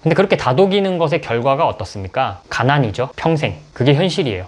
근데 그렇게 다독이는 것의 결과가 어떻습니까? 가난이죠. 평생. 그게 현실이에요.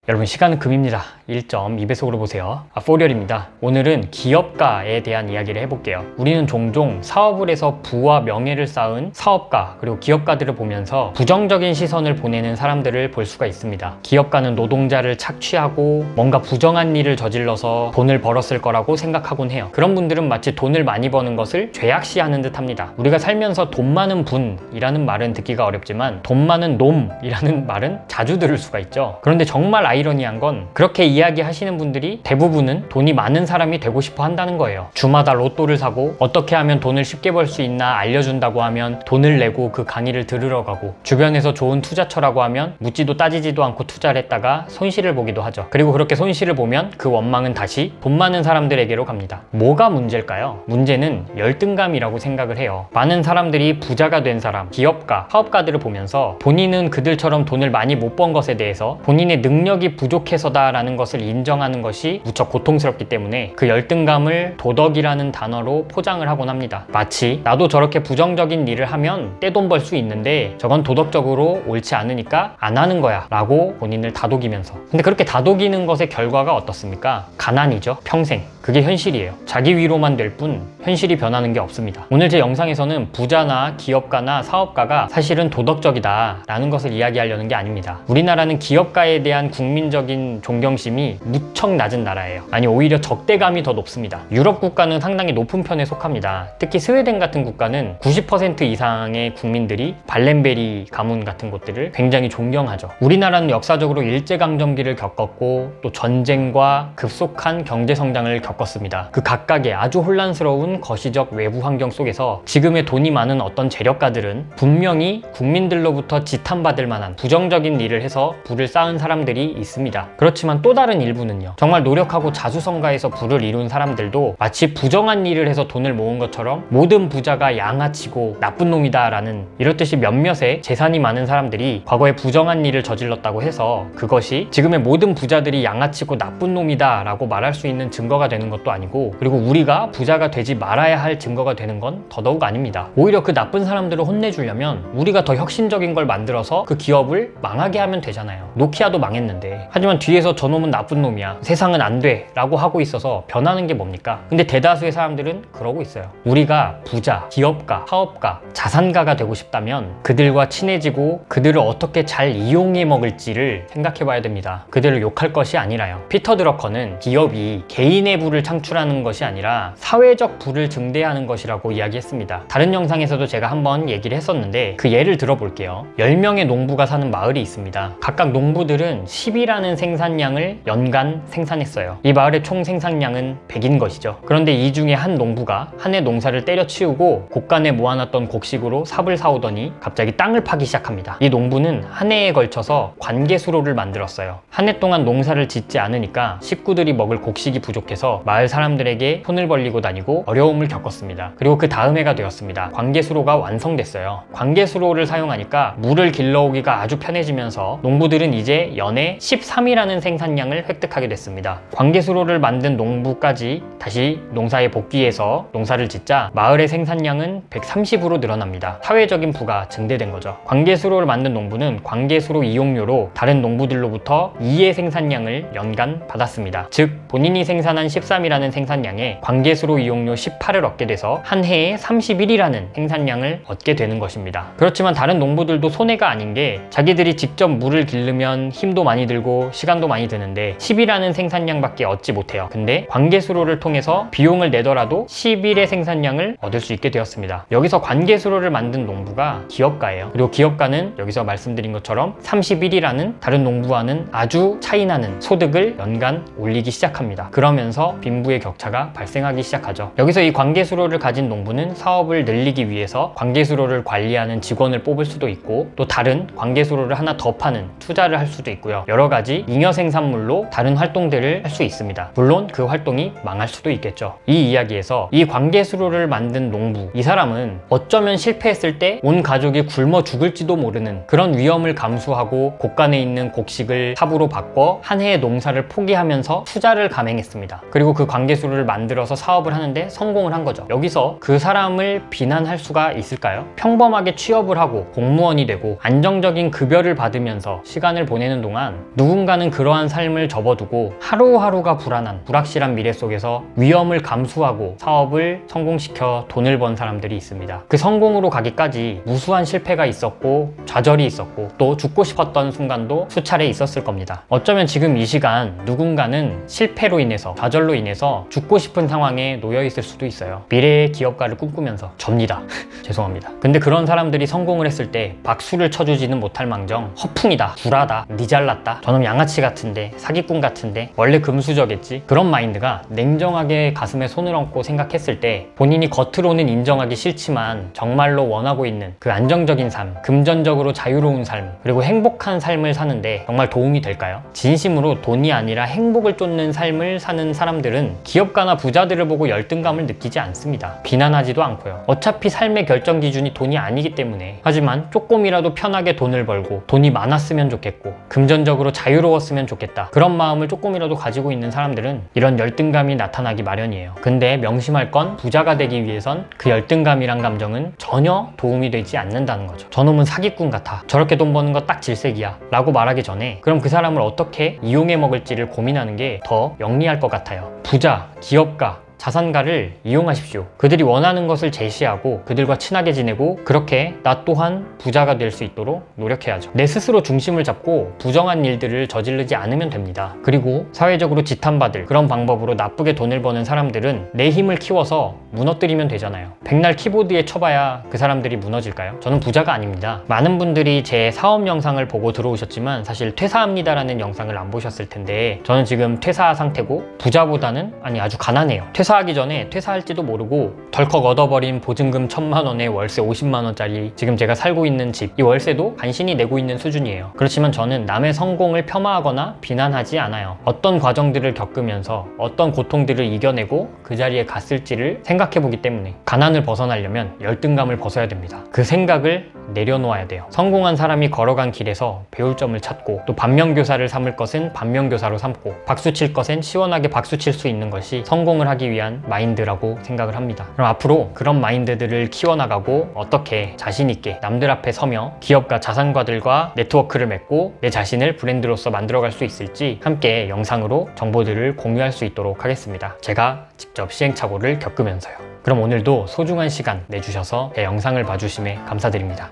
여러분, 시간은 금입니다. 1.2배속으로 보세요. 포리얼입니다. 오늘은 기업가에 대한 이야기를 해볼게요. 우리는 종종 사업을 해서 부와 명예를 쌓은 사업가 그리고 기업가들을 보면서 부정적인 시선을 보내는 사람들을 볼 수가 있습니다. 기업가는 노동자를 착취하고 뭔가 부정한 일을 저질러서 돈을 벌었을 거라고 생각하곤 해요. 그런 분들은 마치 돈을 많이 버는 것을 죄악시하는 듯 합니다. 우리가 살면서 돈 많은 분이라는 말은 듣기가 어렵지만 돈 많은 놈이라는 말은 자주 들을 수가 있죠. 그런데 정말 아이러니한 건 그렇게 이야기하시는 분들이 대부분은 돈이 많은 사람이 되고 싶어 한다는 거예요. 주마다 로또를 사고 어떻게 하면 돈을 쉽게 벌 수 있나 알려준다고 하면 돈을 내고 그 강의를 들으러 가고, 주변에서 좋은 투자처라고 하면 묻지도 따지지도 않고 투자를 했다가 손실을 보기도 하죠. 그리고 그렇게 손실을 보면 그 원망은 다시 돈 많은 사람들에게로 갑니다. 뭐가 문제일까요? 문제는 열등감이라고 생각을 해요. 많은 사람들이 부자가 된 사람, 기업가, 사업가들을 보면서 본인은 그들처럼 돈을 많이 못 번 것에 대해서 본인의 능력이 부족해서다라는 것을 인정하는 것이 무척 고통스럽기 때문에 그 열등감을 도덕이라는 단어로 포장을 하곤 합니다. 마치 나도 저렇게 부정적인 일을 하면 떼돈 벌 수 있는데 저건 도덕적으로 옳지 않으니까 안 하는 거야 라고 본인을 다독이면서. 근데 그렇게 다독이는 것의 결과가 어떻습니까? 가난이죠. 평생. 그게 현실이에요. 자기 위로만 될 뿐 현실이 변하는 게 없습니다. 오늘 제 영상에서는 부자나 기업가나 사업가가 사실은 도덕적이다 라는 것을 이야기하려는 게 아닙니다. 우리나라는 기업가에 대한 국민적인 존경심이 무척 낮은 나라예요. 아니, 오히려 적대감이 더 높습니다. 유럽 국가는 상당히 높은 편에 속합니다. 특히 스웨덴 같은 국가는 90% 이상의 국민들이 발렌베리 가문 같은 곳들을 굉장히 존경하죠. 우리나라는 역사적으로 일제강점기를 겪었고 또 전쟁과 급속한 경제성장을 겪었습니다. 그 각각의 아주 혼란스러운 거시적 외부 환경 속에서 지금의 돈이 많은 어떤 재력가들은 분명히 국민들로부터 지탄받을 만한 부정적인 일을 해서 부를 쌓은 사람들이 있습니다. 그렇지만 또 다른 일부는요, 정말 노력하고 자수성가해서 부를 이룬 사람들도 마치 부정한 일을 해서 돈을 모은 것처럼 모든 부자가 양아치고 나쁜 놈이다 라는, 이렇듯이 몇몇의 재산이 많은 사람들이 과거에 부정한 일을 저질렀다고 해서 그것이 지금의 모든 부자들이 양아치고 나쁜 놈이다 라고 말할 수 있는 증거가 되는 것도 아니고, 그리고 우리가 부자가 되지 말아야 할 증거가 되는 건 더더욱 아닙니다. 오히려 그 나쁜 사람들을 혼내주려면 우리가 더 혁신적인 걸 만들어서 그 기업을 망하게 하면 되잖아요. 노키아도 망했는데. 하지만 뒤에서 저놈은 나쁜 놈이야, 세상은 안 돼 라고 하고 있어서 변하는 게 뭡니까? 근데 대다수의 사람들은 그러고 있어요. 우리가 부자, 기업가, 사업가, 자산가가 되고 싶다면 그들과 친해지고 그들을 어떻게 잘 이용해 먹을지를 생각해 봐야 됩니다. 그들을 욕할 것이 아니라요. 피터 드러커는 기업이 개인의 부를 창출하는 것이 아니라 사회적 부를 증대하는 것이라고 이야기했습니다. 다른 영상에서도 제가 한번 얘기를 했었는데 그 예를 들어볼게요. 10명의 농부가 사는 마을이 있습니다. 각각 농부들은 10이라는 생산량을 연간 생산했어요. 이 마을의 총 생산량은 100인 것이죠. 그런데 이 중에 한 농부가 한 해 농사를 때려치우고 곡간에 모아놨던 곡식으로 삽을 사오더니 갑자기 땅을 파기 시작합니다. 이 농부는 한 해에 걸쳐서 관계수로를 만들었어요. 한 해 동안 농사를 짓지 않으니까 식구들이 먹을 곡식이 부족해서 마을 사람들에게 손을 벌리고 다니고 어려움을 겪었습니다. 그리고 그 다음 해가 되었습니다. 관계수로가 완성됐어요. 관계수로를 사용하니까 물을 길러오기가 아주 편해지면서 농부들은 이제 연에 13이라는 생산량을 획득하게 됐습니다. 관계수로를 만든 농부까지 다시 농사에 복귀해서 농사를 짓자 마을의 생산량은 130으로 늘어납니다. 사회적인 부가 증대된 거죠. 관계수로를 만든 농부는 관계수로 이용료로 다른 농부들로부터 2의 생산량을 연간 받았습니다. 즉 본인이 생산한 13이라는 생산량에 관계수로 이용료 18을 얻게 돼서 한 해에 31이라는 생산량을 얻게 되는 것입니다. 그렇지만 다른 농부들도 손해가 아닌 게, 자기들이 직접 물을 기르면 힘도 많이 들고 시간도 많이 드는데 10이라는 생산량밖에 얻지 못해요. 근데 관계수로를 통해서 비용을 내더라도 11의 생산량을 얻을 수 있게 되었습니다. 여기서 관계수로를 만든 농부가 기업가예요. 그리고 기업가는 여기서 말씀드린 것처럼 31이라는 다른 농부와는 아주 차이나는 소득을 연간 올리기 시작합니다. 그러면서 빈부의 격차가 발생하기 시작하죠. 여기서 이 관계수로를 가진 농부는 사업을 늘리기 위해서 관계수로를 관리하는 직원을 뽑을 수도 있고, 또 다른 관계수로를 하나 더 파는 투자를 할 수도 있고요. 여러 가지 잉여 생산물로 다른 활동들을 할 수 있습니다. 물론 그 활동이 망할 수도 있겠죠. 이 이야기에서 이 관계수로를 만든 농부, 이 사람은 어쩌면 실패했을 때 온 가족이 굶어 죽을지도 모르는 그런 위험을 감수하고 곡간에 있는 곡식을 삽으로 바꿔 한 해의 농사를 포기하면서 투자를 감행했습니다. 그리고 그리고 그 관계수를 만들어서 사업을 하는데 성공을 한 거죠. 여기서 그 사람을 비난할 수가 있을까요? 평범하게 취업을 하고 공무원이 되고 안정적인 급여를 받으면서 시간을 보내는 동안 누군가는 그러한 삶을 접어두고 하루하루가 불안한 불확실한 미래 속에서 위험을 감수하고 사업을 성공시켜 돈을 번 사람들이 있습니다. 그 성공으로 가기까지 무수한 실패가 있었고 좌절이 있었고 또 죽고 싶었던 순간도 수차례 있었을 겁니다. 어쩌면 지금 이 시간 누군가는 실패로 인해서 좌절로 인해서 죽고 싶은 상황에 놓여 있을 수도 있어요. 미래의 기업가를 꿈꾸면서 접니다. 죄송합니다. 근데 그런 사람들이 성공을 했을 때 박수를 쳐주지는 못할 망정 허풍이다, 불하다, 니 잘났다, 저놈 양아치 같은데, 사기꾼 같은데, 원래 금수저겠지, 그런 마인드가 냉정하게 가슴에 손을 얹고 생각했을 때 본인이 겉으로는 인정하기 싫지만 정말로 원하고 있는 그 안정적인 삶, 금전적으로 자유로운 삶, 그리고 행복한 삶을 사는데 정말 도움이 될까요? 진심으로 돈이 아니라 행복을 쫓는 삶을 사는 사람들은 기업가나 부자들을 보고 열등감을 느끼지 않습니다. 비난하지도 않고요. 어차피 삶의 결정 기준이 돈이 아니기 때문에. 하지만 조금이라도 편하게 돈을 벌고 돈이 많았으면 좋겠고 금전적으로 자유로웠으면 좋겠다, 그런 마음을 조금이라도 가지고 있는 사람들은 이런 열등감이 나타나기 마련이에요. 근데 명심할 건 부자가 되기 위해선 그 열등감이란 감정은 전혀 도움이 되지 않는다는 거죠. 저놈은 사기꾼 같아, 저렇게 돈 버는 거 딱 질색이야 라고 말하기 전에 그럼 그 사람을 어떻게 이용해 먹을지를 고민하는 게 더 영리할 것 같아요. 부자, 기업가, 자산가를 이용하십시오. 그들이 원하는 것을 제시하고 그들과 친하게 지내고 그렇게 나 또한 부자가 될 수 있도록 노력해야죠. 내 스스로 중심을 잡고 부정한 일들을 저지르지 않으면 됩니다. 그리고 사회적으로 지탄받을 그런 방법으로 나쁘게 돈을 버는 사람들은 내 힘을 키워서 무너뜨리면 되잖아요. 백날 키보드에 쳐봐야 그 사람들이 무너질까요? 저는 부자가 아닙니다. 많은 분들이 제 사업 영상을 보고 들어오셨지만 사실 퇴사합니다라는 영상을 안 보셨을 텐데 저는 지금 퇴사 상태고 부자보다는 아주 가난해요. 퇴사하기 전에 퇴사할지도 모르고 덜컥 얻어버린 보증금 1,000만 원에 월세 50만 원짜리 지금 제가 살고 있는 집, 이 월세도 간신히 내고 있는 수준이에요. 그렇지만 저는 남의 성공을 폄하하거나 비난하지 않아요. 어떤 과정들을 겪으면서 어떤 고통들을 이겨내고 그 자리에 갔을지를 생각해보기 때문에 가난을 벗어나려면 열등감을 벗어야 됩니다. 그 생각을 내려놓아야 돼요. 성공한 사람이 걸어간 길에서 배울 점을 찾고 또 반면교사를 삼을 것은 반면교사로 삼고 박수 칠 것은 시원하게 박수 칠 수 있는 것이 성공을 하기 위한 마인드라고 생각을 합니다. 그럼 앞으로 그런 마인드들을 키워나가고 어떻게 자신있게 남들 앞에 서며 기업가 자산가들과 네트워크를 맺고 내 자신을 브랜드로서 만들어갈 수 있을지 함께 영상으로 정보들을 공유할 수 있도록 하겠습니다. 제가 직접 시행착오를 겪으면서요. 그럼 오늘도 소중한 시간 내주셔서 제 영상을 봐주심에 감사드립니다.